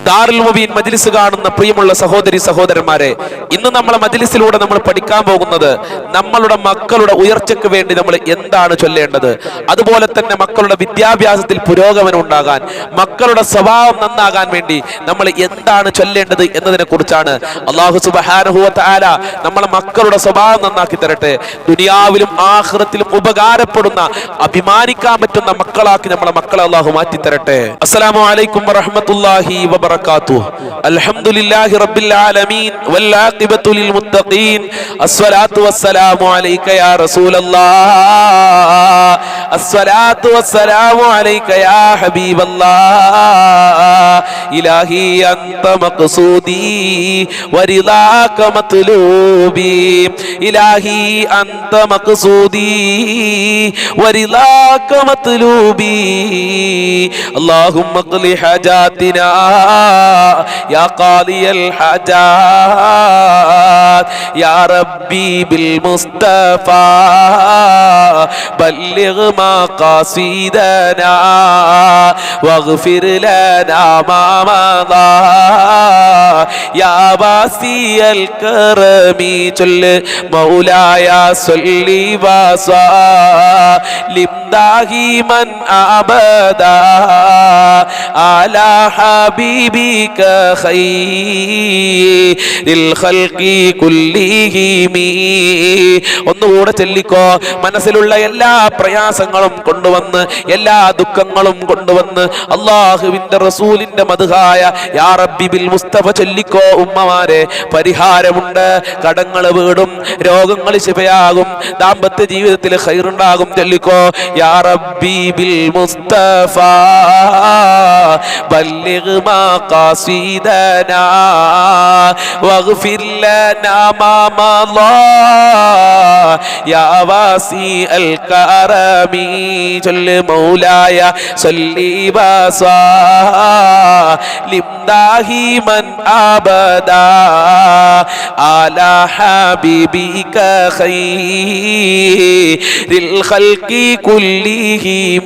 ദാറുൽ മുബീൻ മജ്ലിസ് കാണുന്ന പ്രിയമുള്ള സഹോദരി സഹോദരന്മാരെ, ഇന്ന് നമ്മളെ മജ്ലിസിലൂടെ നമ്മൾ പഠിക്കാൻ പോകുന്നത് നമ്മളുടെ മക്കളുടെ ഉയർച്ചയ്ക്ക് വേണ്ടി നമ്മൾ എന്താണ് ചൊല്ലേണ്ടത്, അതുപോലെ തന്നെ മക്കളുടെ വിദ്യാഭ്യാസത്തിൽ പുരോഗമനം ഉണ്ടാകാൻ, മക്കളുടെ സ്വഭാവം നന്നാകാൻ വേണ്ടി നമ്മൾ എന്താണ് ചൊല്ലേണ്ടത് എന്നതിനെ കുറിച്ചാണ്. അല്ലാഹു സുബ്ഹാനഹു വ തആല നമ്മളെ മക്കളുടെ സ്വഭാവം നന്നാക്കി തരട്ടെ. ദുനിയാവിലും ആഖിറത്തിലും ഉപകാരപ്പെടുന്ന, അഭിമാനിക്കാൻ പറ്റുന്ന മക്കളാക്കി നമ്മളെ മക്കളെ അല്ലാഹു മാറ്റി തരട്ടെ. അസ്സലാമു അലൈക്കും വറഹ്മത്തുള്ളാഹി വബറകാതുഹു. അൽഹംദുലില്ലാഹി റബ്ബിൽ ആലമീൻ വൽ ആഖിബത്തു ലിൽ മുത്തഖീൻ. അസ്സലാത്തു വസ്സലാമു അലൈക യാ റസൂലല്ലാഹ്. അസ്സലാത്തു വസ്സലാമു അലൈക യാ ഹബീബല്ലാഹ്. ഇലാഹി അൻത മഖ്സൂദി വരിളാക മത്ലൂബി. ഇലാഹി അൻത മഖ്സൂദി വരിളാക മത്ലൂബി. അല്ലാഹുമ്മ ഖ്ലി ഹജാതിനാ യാ ഖാദിയൽ ഹജാത്. യാ റബ്ബി ബിൽ മുസ്തഫാ ബല്ലിഗ് മഖാസിദനാ വഗ്ഫിർ ലനാ മാ മദാ. യാ വാസിയൽ കറമി ചൊല്ല് മൗലായ സല്ലി വസല്ലിം ദാഹിമൻ അബദാ അലാ ഹബീബിക ഖൈറിൽ ഖൽഖി കുല്ലിഹിം. ഒന്നുകൂടെ ചൊല്ലിക്കോ. മനസ്സിലുള്ള എല്ലാ പ്രയാസങ്ങളും കൊണ്ടുവന്ന്, എല്ലാ ദുഃഖങ്ങളും കൊണ്ടുവന്ന് അല്ലാഹുവിന്റെ റസൂലിന്റെ മദ്ഹായ യാ റബ്ബി ബിൽ മുസ്തഫ ചൊല്ലിക്കോ. ഉമ്മമാരെ, പരിഹാരമുണ്ട്. കടങ്ങൾ വീടും, രോഗങ്ങൾ ശിഫയാകും, ദാമ്പത്യ ജീവിതത്തിൽ ഖൈറുണ്ടാകും. ചൊല്ലിക്കോ യാ റബ്ബി ബിൽ മുസ്തഫ ബല്ലിഗ് മഖാസിദനാ വഗ്ഫിർ ലനാ മാ മദാ യാ വാസിഅൽ കറമി. ചൊല്ല് മൗലായ സല്ലി വസല്ലിം ദാഹിമൻ അബദാ അലാ ഹബീബിക ഖൈറിൽ ഖൽഖി കുല്ലിഹിം.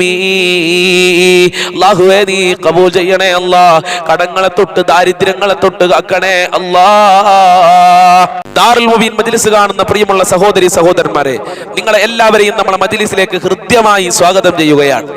അല്ലാഹുവേ, നീ ഖബൂൽ ചെയ്യണേ അല്ലാഹ്. കടങ്ങളെ തൊട്ട്, ദാരിദ്ര്യങ്ങളെ തൊട്ട് കാക്കണേ അല്ലാഹ്. ദാറുൽ മുബീൻ മജ്ലിസ് കാണുന്ന പ്രിയമുള്ള സഹോദരി സഹോദരന്മാരെ, നിങ്ങളെ എല്ലാവരെയും നമ്മളെ മജ്ലിസിലേക്ക് ഹൃദ്യമായി സ്വാഗതം ചെയ്യുകയാണ്.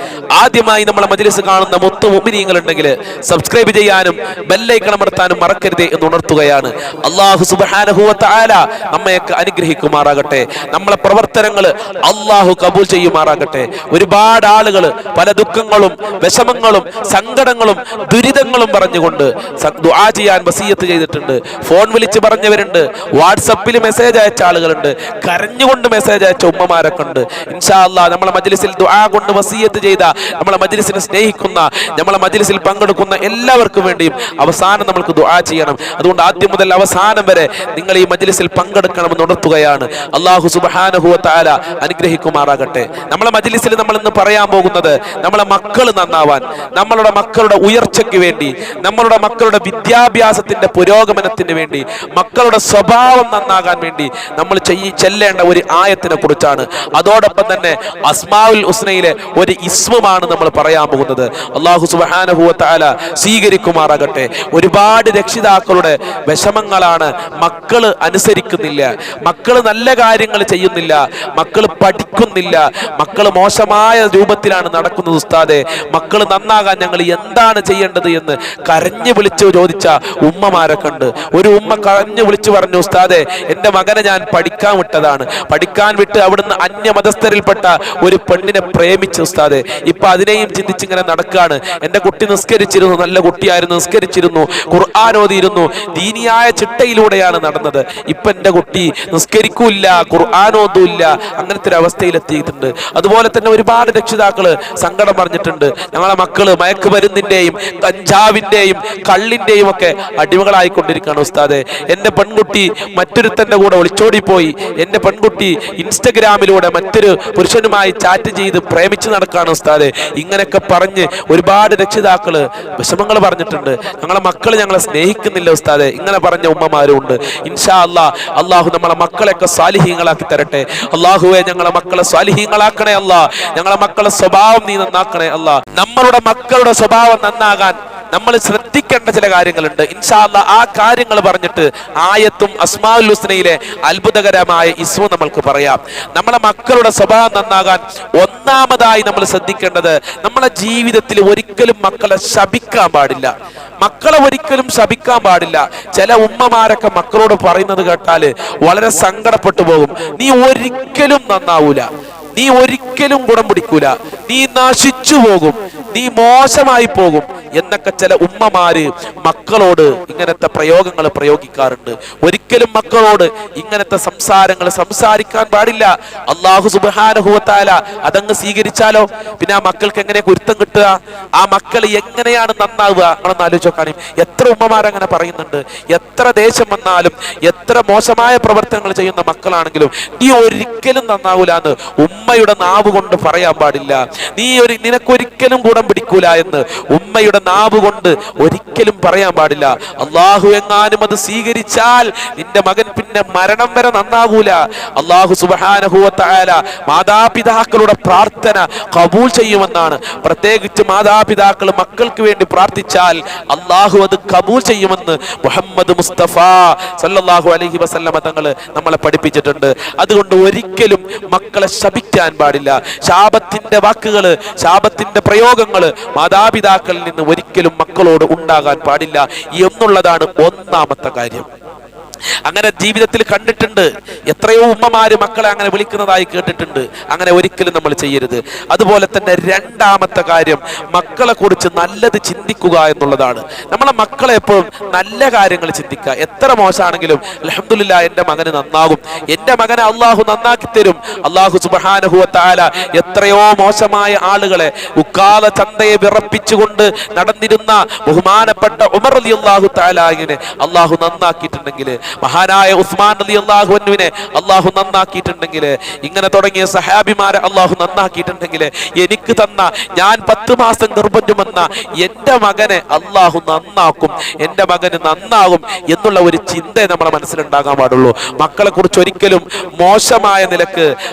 ആദ്യമായി നമ്മളെ മജ്ലിസ് കാണുന്ന മുത്തു മുഅ്മിനീങ്ങൾ ഉണ്ടെങ്കിൽ സബ്സ്ക്രൈബ് ചെയ്യാനും ബെല്ലൈക്കൺ അമർത്താനും മറക്കരുതേ എന്ന് ഉണർത്തുകയാണ്. അല്ലാഹു സുബ്ഹാനഹു വ തആല നമ്മയൊക്കെ അനുഗ്രഹിക്കുമാറാകട്ടെ. നമ്മളെ പ്രവർത്തനങ്ങൾ അല്ലാഹു കബൂൽ ചെയ്യുമാറാകട്ടെ. ഒരുപാട് ആളുകൾ പല ദുഃഖങ്ങളും വിഷമങ്ങളും സങ്കടങ്ങളും ദുരിതങ്ങളും പറഞ്ഞുകൊണ്ട് ദുആ ചെയ്യാൻ വസിയത്ത് ചെയ്തിട്ടുണ്ട്. ഫോൺ വിളിച്ച് പറഞ്ഞവരുണ്ട്, വാട്സപ്പിൽ മെസ്സേജ് അയച്ച ആളുകളുണ്ട്, കരഞ്ഞുകൊണ്ട് മെസ്സേജ് അയച്ച ഉമ്മമാരൊക്കെ ഉണ്ട്. ഇൻഷാ അല്ലാഹ് നമ്മളെ മജ്ലിസിൽ ദുആ കൊണ്ട് വസിയത്ത് ചെയ്ത, നമ്മളെ മജ്ലിസിനെ സ്നേഹിക്കുന്ന, നമ്മളെ മജ്ലിസിൽ പങ്കെടുക്കുന്ന എല്ലാവർക്കും വേണ്ടിയും അവസാനം നമ്മൾക്ക് ദുആ ചെയ്യണം. അതുകൊണ്ട് ആദ്യം മുതൽ അവസാനം വരെ നിങ്ങൾ ഈ മജ്ലിസിൽ പങ്കെടുക്കണമെന്ന് ഉണർത്തുകയാണ്. അല്ലാഹു സുബ്ഹാനഹു വ തആല അനുഗ്രഹിക്കുമാറാകട്ടെ. നമ്മളെ മജ്ലിസിൽ നമ്മൾ ഇന്ന് പറയാൻ പോകുന്നത് നമ്മളെ മക്കൾ നന്നാവാൻ, നമ്മളുടെ മക്കളുടെ ഉയർച്ചയ്ക്ക് വേണ്ടി, നമ്മളുടെ മക്കളുടെ വിദ്യാഭ്യാസത്തിന്റെ പുരോഗമനത്തിന് വേണ്ടി, മക്കളുടെ സ്വഭാവം നന്നാകാൻ വേണ്ടി നമ്മൾ ചെല്ലേണ്ട ഒരു ആയത്തിനെ കുറിച്ചാണ്. അതോടൊപ്പം തന്നെ അസ്മാഉൽ ഹുസ്നയിലെ ഒരു ഇസ്മുമാണ് നമ്മൾ പറയാൻ പോകുന്നത്. അല്ലാഹു സുബ്ഹാനഹു വ തആല സ്വീകരിക്കുമാറാകട്ടെ. ഒരുപാട് രക്ഷിതാക്കളുടെ വിഷമങ്ങളാണ്, മക്കള് അനുസരിക്കുന്നില്ല, മക്കള് നല്ല കാര്യങ്ങൾ ചെയ്യുന്നില്ല, മക്കള് പഠിക്കുന്നില്ല, മക്കള് മോശമായ രൂപത്തിലാണ് നടക്കുന്നത്. ഉസ്താദെ, മക്കള് നന്നാകാൻ ഞങ്ങൾ എന്താണ് ചെയ്യേണ്ടത് എന്ന് കരഞ്ഞു വിളിച്ചു ചോദിച്ച ഉമ്മമാരൊക്കെ ഉണ്ട്. ഒരു ഉമ്മ കരഞ്ഞു വിളിച്ചു പറഞ്ഞു, ഉസ്താദെ, എൻ്റെ മകനെ ഞാൻ പഠിക്കാൻ വിട്ടതാണ്, പഠിക്കാൻ വിട്ട് അവിടുന്ന് അന്യമതസ്ഥരിൽപ്പെട്ട ഒരു പെണ്ണിനെ പ്രേമിച്ചു ഉസ്താദെ. ഇപ്പൊ അതിനെയും ചിന്തിച്ചിങ്ങനെ നടക്കുകയാണ്. എൻ്റെ കുട്ടി നിസ്കരിച്ചിരുന്നു, നല്ല കുട്ടിയായിരുന്നു, നിസ്കരിച്ചിരുന്നു, ഖുർആൻ ഓതിയിരുന്നു, ദീനിയായ ചിട്ടയിലൂടെയാണ് നടന്നത്. ഇപ്പൊ എൻ്റെ കുട്ടി നിസ്കരിക്കൂല്ല, ഖുർആൻ ഓതൂല്ല, അങ്ങനത്തെ ഒരു അവസ്ഥയിലെത്തിയിട്ടുണ്ട്. അതുപോലെ തന്നെ ഒരുപാട് രക്ഷിതാക്കള് സങ്കടം പറഞ്ഞിട്ടുണ്ട്. ഞങ്ങളെ മക്കള് മയക്കുമരുന്നിന്റെയും കഞ്ചാവിന്റെയും കള്ളിന്റെയും ഒക്കെ അടിമകളായിക്കൊണ്ടിരിക്കുകയാണ് ഉസ്താദെ. എൻ്റെ പെൺകുട്ടി മറ്റൊരുത്തന്റെ കൂടെ ഒളിച്ചോടിപ്പോയി, എൻ്റെ പെൺകുട്ടി ഇൻസ്റ്റഗ്രാമിലൂടെ മറ്റൊരു പുരുഷനുമായി ചാറ്റ് ചെയ്ത് പ്രേമിച്ച് നടക്കുകയാണ് ഉസ്താദെ. ഇങ്ങനെയൊക്കെ പറഞ്ഞ് ഒരുപാട് രക്ഷിതാക്കള് വിഷമങ്ങൾ പറഞ്ഞിട്ടുണ്ട്. ഞങ്ങളെ മക്കൾ ഞങ്ങളെ സ്നേഹിക്കുന്നില്ല ഉസ്താദെ, ഇങ്ങനെ പറഞ്ഞ ഉമ്മമാരും ഉണ്ട്. ഇൻഷാ അല്ലാഹ് അല്ലാഹു നമ്മളെ മക്കളെയൊക്കെ സ്വാലിഹീങ്ങളാക്കി തരട്ടെ. അല്ലാഹുവേ, ഞങ്ങളെ മക്കളെ സ്വാലിഹീങ്ങളാക്കണേ അല്ലാഹ്. ഞങ്ങളെ മക്കളെ സ്വഭാവം നീ നന്നാക്കണേ അല്ലാഹ്. നമ്മളുടെ മക്കളുടെ സ്വഭാവം നന്നാകാൻ നമ്മൾ ശ്രദ്ധിക്കേണ്ട ചില കാര്യങ്ങളുണ്ട്. ഇൻഷാ അല്ലാഹ് ആ കാര്യങ്ങൾ പറഞ്ഞിട്ട് ആയത്തും അസ്മാഉൽ ഹുസ്നയിലെ അത്ഭുതകരമായ ഇസ്മു നമ്മൾക്ക് പറയാം. നമ്മളെ മക്കളുടെ സ്വഭാവം നന്നാകാൻ ഒന്നാമതായി നമ്മൾ ശ്രദ്ധിക്കേണ്ടത്, നമ്മളെ ജീവിതത്തിൽ ഒരിക്കലും മക്കളെ ശപിക്കാൻ പാടില്ല. മക്കളെ ഒരിക്കലും ശപിക്കാൻ പാടില്ല. ചില ഉമ്മമാരൊക്കെ മക്കളോട് പറയുന്നത് കേട്ടാല് വളരെ സങ്കടപ്പെട്ടു പോകും. നീ ഒരിക്കലും നന്നാവൂല, നീ ഒരിക്കലും ഗുണം പിടിക്കൂല, നീ നശിച്ചു പോകും, നീ മോശമായി പോകും എന്നൊക്കെ ചില ഉമ്മമാര് മക്കളോട് ഇങ്ങനത്തെ പ്രയോഗങ്ങൾ പ്രയോഗിക്കാറുണ്ട്. ഒരിക്കലും മക്കളോട് ഇങ്ങനത്തെ സംസാരങ്ങൾ സംസാരിക്കാൻ പാടില്ല. അല്ലാഹു സുബ്ഹാനഹു വ തആല അതങ്ങ് സ്വീകരിച്ചാലോ പിന്നെ ആ മക്കൾക്ക് എങ്ങനെ കുരുത്തം കിട്ടുക? ആ മക്കൾ എങ്ങനെയാണ് നന്നാവുക? നമ്മളൊന്ന് ആലോചിച്ചോക്കാനും. എത്ര ഉമ്മമാരങ്ങനെ പറയുന്നുണ്ട്. എത്ര ദേഷ്യം വന്നാലും എത്ര മോശമായ പ്രവർത്തനങ്ങൾ ചെയ്യുന്ന മക്കളാണെങ്കിലും നീ ഒരിക്കലും നന്നാവൂല എന്ന് ഉമ്മയുടെ നാവ് കൊണ്ട് പറയാൻ പാടില്ല. നിനക്കൊരിക്കലും ഗുണം പിടിക്കൂല എന്ന് ഉമ്മയുടെ നാവ് കൊണ്ട് ഒരിക്കലും പറയാൻ പാടില്ല. അള്ളാഹു എങ്ങാനും അത് സ്വീകരിച്ചാൽ നിന്റെ മകൻ പിന്നെ മരണം വരെ നന്നാകൂല. അള്ളാഹു സുബ്ഹാനഹു വ തആല മാതാപിതാക്കളുടെ പ്രാർത്ഥന ഖബൂൽ ചെയ്യുമെന്നാണ്. പ്രത്യേകിച്ച് മാതാപിതാക്കൾ മക്കൾക്ക് വേണ്ടി പ്രാർത്ഥിച്ചാൽ അള്ളാഹു അത് ഖബൂൽ ചെയ്യുമെന്ന് മുഹമ്മദ് മുസ്തഫ സല്ലല്ലാഹു അലൈഹി വസല്ലമ തങ്ങൾ നമ്മളെ പഠിപ്പിച്ചിട്ടുണ്ട്. അതുകൊണ്ട് ഒരിക്കലും മക്കളെ ശപിക്കാൻ പാടില്ല. ശാപത്തിന്റെ വാക്കുകള്, ശാപത്തിന്റെ പ്രയോഗങ്ങള് മാതാപിതാക്കളിൽ നിന്ന് ഒരിക്കലും മക്കളോട് ഉണ്ടാകാൻ പാടില്ല എന്നുള്ളതാണ് ഒന്നാമത്തെ കാര്യം. അങ്ങനെ ജീവിതത്തിൽ കണ്ടിട്ടുണ്ട്. എത്രയോ ഉമ്മമാര് മക്കളെ അങ്ങനെ വിളിക്കുന്നതായി കേട്ടിട്ടുണ്ട്. അങ്ങനെ ഒരിക്കലും നമ്മൾ ചെയ്യരുത്. അതുപോലെ തന്നെ രണ്ടാമത്തെ കാര്യം, മക്കളെ കുറിച്ച് നല്ലത് ചിന്തിക്കുക എന്നുള്ളതാണ്. നമ്മളെ മക്കളെ എപ്പോഴും നല്ല കാര്യങ്ങൾ ചിന്തിക്കുക. എത്ര മോശമാണെങ്കിലും അൽഹംദുലില്ലാഹ് എൻ്റെ മകന് നന്നാകും, എൻ്റെ മകനെ അള്ളാഹു നന്നാക്കി തരും. അള്ളാഹു സുബ്ഹാനഹു വ തആല എത്രയോ മോശമായ ആളുകളെ ഉക്കാല ചന്തയെ വിറപ്പിച്ചുകൊണ്ട് നടന്നിരുന്ന ബഹുമാനപ്പെട്ട ഉമർ റളിയല്ലാഹു തആലയെ അള്ളാഹു നന്നാക്കിയിട്ടുണ്ടെങ്കിൽ, മഹാനായ ഉസ്മാൻ റളിയല്ലാഹു അൻഹുവിനെ അള്ളാഹു നന്നാക്കിയിട്ടുണ്ടെങ്കിൽ, ഇങ്ങനെ തുടങ്ങിയ സഹാബിമാരെ അള്ളാഹു നന്നാക്കിയിട്ടുണ്ടെങ്കിൽ, എനിക്ക് തന്ന ഞാൻ 10 മാസം ഗർഭം ചുമന്ന എൻ്റെ മകനെ അള്ളാഹു നന്നാക്കും, എൻ്റെ മകന് നന്നാകും എന്നുള്ള ഒരു ചിന്ത നമ്മുടെ മനസ്സിലുണ്ടാകാൻ പാടുള്ളൂ. മക്കളെ കുറിച്ച് ഒരിക്കലും മോശമായ നിലക്ക്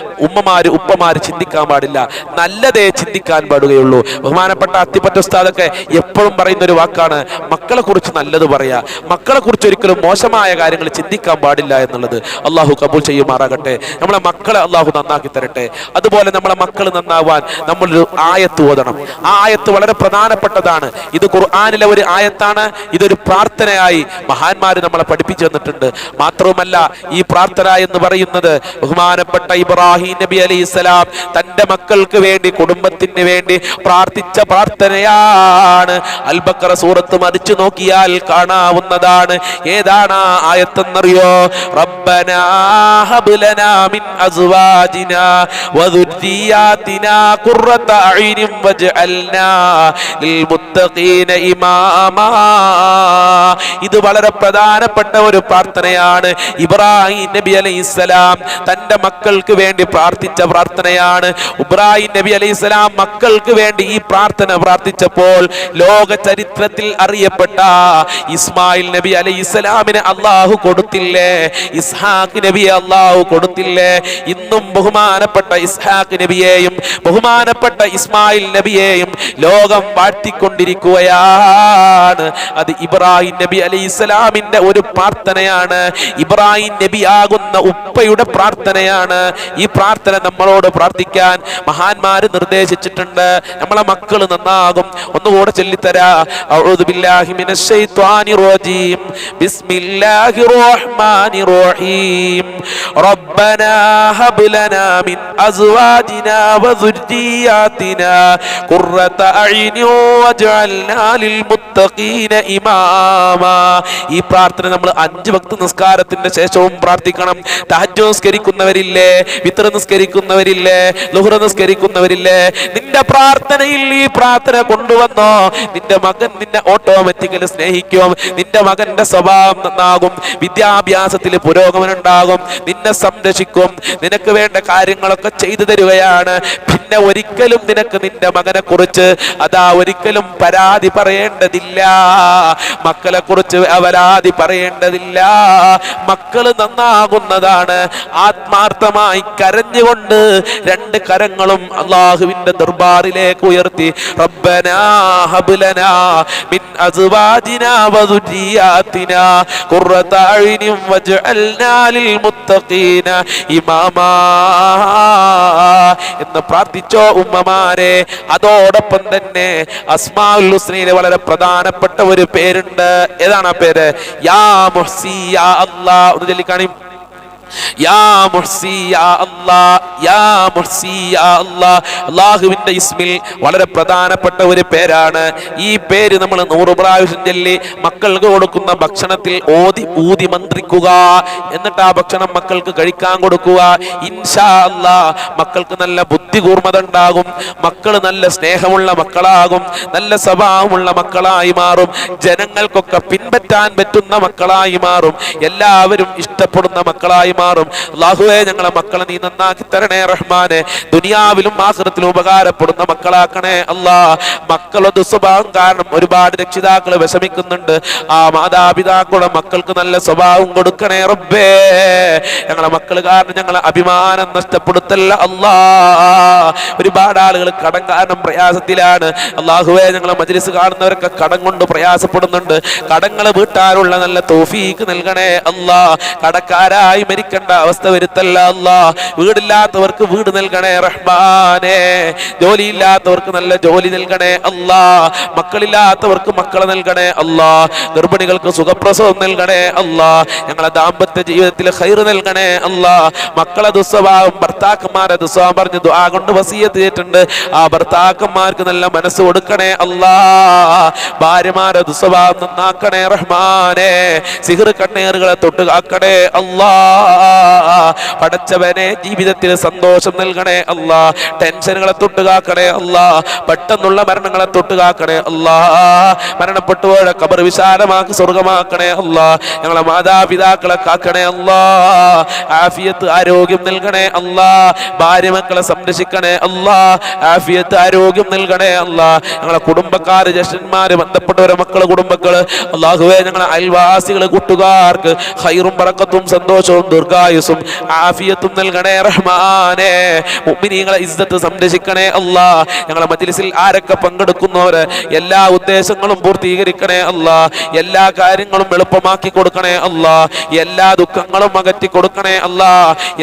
ഉമ്മമാര് ഉപ്പമാര് ചിന്തിക്കാൻ പാടില്ല. നല്ലതേ ചിന്തിക്കാൻ പാടുകയുള്ളൂ. ബഹുമാനപ്പെട്ട അത്തിപ്പറ്റ ഉസ്താദൊക്കെ എപ്പോഴും പറയുന്ന ഒരു വാക്കാണ്, മക്കളെ കുറിച്ച് നല്ലത് പറയാ, മക്കളെ കുറിച്ച് ഒരിക്കലും മോശമായ കാര്യങ്ങൾ ചിന്തിക്കാൻ പാടില്ല എന്നുള്ളത്. അള്ളാഹു കബൂൽ ചെയ്യുമാറാകട്ടെ. നമ്മളെ മക്കളെ അള്ളാഹു നന്നാക്കി തരട്ടെ. അതുപോലെ നമ്മളെ മക്കൾ നന്നാവാൻ നമ്മളൊരു ആയത്ത് ഓതണം. ആ ആയത്ത് വളരെ പ്രധാനപ്പെട്ടതാണ്. ഇത് ഖുർആനിലെ ഒരു ആയത്താണ്. ഇതൊരു പ്രാർത്ഥനയായി മഹാന്മാര് നമ്മളെ പഠിപ്പിച്ചു തന്നിട്ടുണ്ട്. മാത്രവുമല്ല, ഈ പ്രാർത്ഥന എന്ന് പറയുന്നത് ബഹുമാനപ്പെട്ട ഇബ്രാഹിം നബി അലൈഹിസ്സലാം തന്റെ മക്കൾക്ക് വേണ്ടി, കുടുംബത്തിന് വേണ്ടി പ്രാർത്ഥിച്ച പ്രാർത്ഥനയാണ്. അൽ ബഖറ സൂറത്ത് മറിച്ചു നോക്കിയാൽ കാണാവുന്നതാണ്. ഏതാണ് ആ ആയത്തെന്നറിയോ? റബ്ബനാ ഹബ് ലനാ മിൻ അസ്വാജിനാ വദുർരിയാതിനാ ഖുർറത അയ്നിൻ വജ്അൽനാ ലിൽ മുത്തഖീന ഇമാമാ. ഇത് വളരെ പ്രധാനപ്പെട്ട ഒരു പ്രാർത്ഥനയാണ്. ഇബ്രാഹിം നബി അലൈഹിസ്സലാം തന്റെ മക്കൾക്ക് വേണ്ടി പ്രാർത്ഥിച്ച പ്രാർത്ഥനയാണ്. ഇബ്രാഹിം നബി അലൈഹിസ്സലാം മക്കൾക്ക് വേണ്ടി ഈ പ്രാർത്ഥന പ്രാർത്ഥിച്ചപ്പോൾ ലോക ചരിത്രത്തിൽ അറിയപ്പെട്ട ഇസ്മായിൽ നബി അലൈഹിസ്സലാമിനെ അള്ളാഹു കൊടുത്തില്ലേ? ഇസ്ഹാഖ് നബിയെ അള്ളാഹു കൊടുത്തില്ലേ? ഇന്നും ബഹുമാനപ്പെട്ട ഇസ്ഹാഖ് നബിയെയും ബഹുമാനപ്പെട്ട ഇസ്മായിൽ നബിയെയും ലോകം വാഴ്ത്തിക്കൊണ്ടിരിക്കുകയാണ്. അത് ഇബ്രാഹിം നബി അലൈഹിസ്സലാമിന്റെ ഒരു പ്രാർത്ഥനയാണ്. ഇബ്രാഹിം നബി ആകുന്ന ഉപ്പയുടെ പ്രാർത്ഥനയാണ്. ഈ പ്രാർത്ഥന നമ്മളോട് പ്രാർത്ഥിക്കാൻ മഹാന്മാര് നിർദ്ദേശിച്ചിട്ടുണ്ട്. നമ്മളെ മക്കൾ നന്നാകും. ഒന്നുകൂടെ ചൊല്ലിത്തരാ. അഊദു ബില്ലാഹി മിനശ് ശൈത്വാനിർ റജീം. ബിസ്മില്ലാഹിർ റഹ്മാനിർ റഹീം. റബ്ബനാ ഹബ് ലനാ മിൻ അസ്വാജിനാ വദുർരിയാതിനാ ഖുർറത അയ്നി വജ്അൽനാ ലിൽ മുത്തഖീന ഇമാമാ. ഈ പ്രാർത്ഥന നമ്മൾ 5 വക്ത് നിസ്കാരത്തിന്റെ ശേഷവും പ്രാർത്ഥിക്കണം. തഹജ്ജുദ് നിസ്കരിക്കുന്നവരില്ലേ, വിത്ർ നിസ്കരിക്കുന്നവരില്ലേ, ളുഹ്ർ നിസ്കരിക്കുന്നവരില്ലേ, നിന്റെ പ്രാർത്ഥനയിൽ ഈ പ്രാർത്ഥന കൊണ്ടുവന്നോ, നിന്റെ മകൻ നിന്നെ ഓട്ടോമാറ്റിക്കലി സ്നേഹിക്കും. നിന്റെ മകന്റെ സ്വഭാവം നന്നാകും, വിദ്യാഭ്യാസത്തിൽ പുരോഗമനം ഉണ്ടാകും, നിന്നെ സംരക്ഷിക്കും, നിനക്ക് വേണ്ട കാര്യങ്ങളൊക്കെ ചെയ്തു തരുകയാണ്. പിന്നെ ഒരിക്കലും നിനക്ക് നിന്റെ മകനെ കുറിച്ച് ഒരിക്കലും പരാതി പറയേണ്ടതില്ല. പറയേണ്ടതില്ല, മക്കളെ കുറിച്ച് അവരാതി പറയേണ്ടതില്ല. മക്കള് നന്നാകുന്നതാണ്. ആത്മാർത്ഥമായി കരഞ്ഞുകൊണ്ട് രണ്ട് കരങ്ങളും അള്ളാഹുവിന്റെ ദർബാറിലേക്ക് ഉയർത്തി റബ്ബനാ ഹബ് ലനാ മിൻ അസ്വാജിനാ വദുരിയാതിനാ ഖുർറത അയ്നിൻ വജ്അൽനാ ലിൽ മുത്തഖീന ഇമാമാ എന്ന് പ്രാർത്ഥിച്ചോ ഉമ്മമാരെ. അതോടൊപ്പം തന്നെ അസ്മാഉൽ ഹുസ്നയിലെ വളരെ പ്രധാനപ്പെട്ട ഒരു പേരുണ്ട്. ഏതാണ് ആ പേര്? യാ മുഹ്സി യാ അല്ലാഹ്. ഒന്ന് ചൊല്ലിക്കാണി. യാ മുഹ്സി യാ അല്ലാഹ്, യാ മുഹ്സി യാ അല്ലാഹ്. അല്ലാഹുവിന്റെ ഇസ്മിൽ വളരെ പ്രധാനപ്പെട്ട ഒരു പേരാണ്. ഈ പേര് നമ്മൾ 100 പ്രാവശ്യം ചൊല്ലി മക്കൾക്ക് കൊടുക്കുന്ന ഭക്ഷണത്തിൽ ഊതി മന്ത്രിക്കുക. എന്നിട്ട് ആ ഭക്ഷണം മക്കൾക്ക് കഴിക്കാൻ കൊടുക്കുക. ഇൻഷാ അല്ലാഹ് മക്കൾക്ക് നല്ല ബുദ്ധി കൂർമ്മത ഉണ്ടാകും. മക്കൾ നല്ല സ്നേഹമുള്ള മക്കളാകും, നല്ല സ്വഭാവമുള്ള മക്കളായി മാറും, ജനങ്ങൾക്കൊക്കെ പിൻപറ്റാൻ പറ്റുന്ന മക്കളായി മാറും, എല്ലാവരും ഇഷ്ടപ്പെടുന്ന മക്കളായി മാറും. അല്ലാഹുവേ, ഞങ്ങളെ മക്കളെ നീ നന്നാക്കി തരണേ റഹ്മാനെ. ദുനിയാവിലും ആഖിറത്തിലും ഉപകാരപ്പെടുന്ന മക്കളാക്കണേ അല്ലാ. മക്കളുടെ ദുസ്വഭാവം കാരണം ഒരുപാട് രക്ഷിതാക്കൾ വിഷമിക്കുന്നുണ്ട്. ആ മാതാപിതാക്കളുടെ മക്കൾക്ക് നല്ല സ്വഭാവം കൊടുക്കണേ റബ്ബേ. ഞങ്ങളെ മക്കൾ കാരണം ഞങ്ങളെ അഭിമാനം നഷ്ടപ്പെടുത്തല്ല അല്ലാ. ഒരുപാട് ആളുകൾ കടം കാരണം പ്രയാസത്തിലാണ്. അല്ലാഹുവേ, ഞങ്ങളെ മജ്ലിസ് കാണുന്നവരൊക്കെ കടം കൊണ്ട് പ്രയാസപ്പെടുന്നുണ്ട്. കടങ്ങൾ വീട്ടാനുള്ള നല്ല തൗഫീഖ് നൽകണേ അല്ലാ. കടക്കാരായി മരിക്കേണ്ട അവസ്ഥ വരുത്തല്ല അല്ലാ. വീടില്ലാത്തവർക്ക് വീട് നൽകണേ റഹ്മാനെ. ജോലിയില്ലാത്തവർക്ക് നല്ല ജോലി നൽകണേ അല്ലാ. മക്കളില്ലാത്തവർക്ക് മക്കളെ നൽകണേ അല്ലാ. ഗർഭിണികൾക്ക് സുഖപ്രസവം നൽകണേ അല്ലാ. ഞങ്ങളെ ദാമ്പത്യ ജീവിതത്തിൽ ഖൈർ നൽകണേ അല്ലാ. മക്കളെ ദുസ്വഭാവം, ഭർത്താക്കന്മാരെ ദുസ്വഭാവം പറഞ്ഞ് ദുആ കൊണ്ട് വസിയത്ത് ചെയ്തിട്ടുണ്ട്. ആ ഭർത്താക്കന്മാർക്ക് നല്ല മനസ്സ് കൊടുക്കണേ അല്ലാ. ഭാര്യമാരെ ദുസ്വഭാവം നന്നാക്കണേ റഹ്മാനെ. സിഹ്ർ കണ്ണേറുകളെ തൊട്ട് കാക്കണേ അല്ലാ. പടച്ചവനെ, ജീവിതത്തിൽ സന്തോഷം നൽകണേ അല്ലാ. ടെൻഷനുകളെ തൊട്ട് കാക്കണേ അല്ലാ. പെട്ടെന്നുള്ള മരണങ്ങളെ തൊട്ട് കാക്കണേ അല്ലാ. മരണപ്പെട്ടുപോയ ഖബർ വിശാലമാക്കി സ്വർഗമാക്കണേ അല്ലാ. ഞങ്ങളെ മാതാപിതാക്കളെ കാക്കണേ അല്ലാ. ആഫിയത്ത് ആരോഗ്യം നൽകണേ അല്ലാ. ഭാര്യ മക്കളെ സംരക്ഷിക്കണേ അല്ലാ. ആഫിയത്ത് ആരോഗ്യം നൽകണേ അല്ലാ. ഞങ്ങളെ കുടുംബക്കാര്, ജ്യേഷ്ഠന്മാര്, ബന്ധപ്പെട്ടവരെ മക്കള്, കുടുംബക്കള്, അല്ലാഹുവേ, ഞങ്ങളെ അയൽവാസികള്, കൂട്ടുകാർക്ക് ഖൈറും ബറക്കത്തും സന്തോഷവും ദീർഘായുസ്സും ആഫിയത്തും നൽകണേ റഹ്മാനെ. മുഅ്മിനീങ്ങളെ ഇസ്സത്ത് സംരക്ഷിക്കണേ അല്ലാ. ഞങ്ങളെ മജ്ലിസിൽ ആരൊക്കെ പങ്കെടുക്കുന്നവര് എല്ലാ ഉദ്ദേശങ്ങളും പൂർത്തീകരിക്കണേ അല്ലാ. എല്ലാ കാര്യങ്ങളും എളുപ്പമാക്കി കൊടുക്കണേ അല്ലാ. എല്ലാ ദുഃഖങ്ങളും അകറ്റി കൊടുക്കണേ അല്ലാ.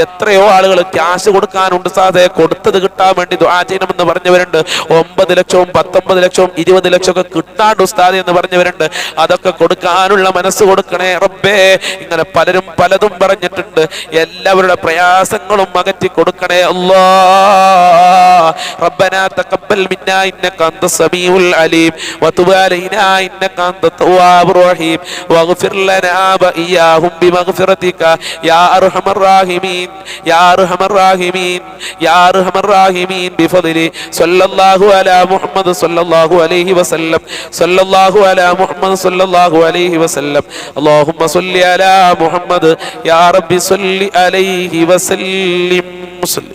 എത്രയോ ആളുകൾ ക്യാഷ് കൊടുക്കാനുണ്ട് സാധേ, കൊടുത്തത് കിട്ടാൻ വേണ്ടി ദുആ ചെയ്യണമെന്ന് പറഞ്ഞവരുണ്ട്. 9 ലക്ഷവും 19 ലക്ഷവും 20 ലക്ഷം ഒക്കെ കിട്ടാണ്ട് ഉസ്താദ് എന്ന് പറഞ്ഞവരുണ്ട്. അതൊക്കെ കൊടുക്കാനുള്ള മനസ്സ് കൊടുക്കണേ റബ്ബേ. ഇങ്ങനെ പലരും പലതും പറഞ്ഞിട്ടുണ്ട്. എല്ലാവരുടെ പ്രയാസങ്ങളും അകറ്റി കൊടുക്കണേ അല്ലാ. റബ്ബനാ തഖബ്ബൽ മിന്നാ ഇന്നക അൻതസ് സമീഉൽ അലീം വതുബ് അലൈനാ ഇന്നക അൻതത് തവ്വാബുർ റഹീം വഗ്ഫിർ ലനാ വഇയ്യാഹും ബിമഗ്ഫിറതിക യാ അർഹമർ റഹീമീൻ യാ അർഹമർ റഹീമീൻ യാ അർഹമർ റഹീമീൻ ബിഫദ്ലി സല്ലല്ലാഹു അലാ മുഹമ്മദ് സല്ലല്ലാഹു അലൈഹി വസല്ലം സല്ലല്ലാഹു അലാ മുഹമ്മദ് സല്ലല്ലാഹു അലൈഹി വസല്ലം. അല്ലാഹുമ്മ സ്വല്ലി അലാ മുഹമ്മദ് യാ റബ്ബി സ്വല്ലി അലൈഹി വസല്ലിം.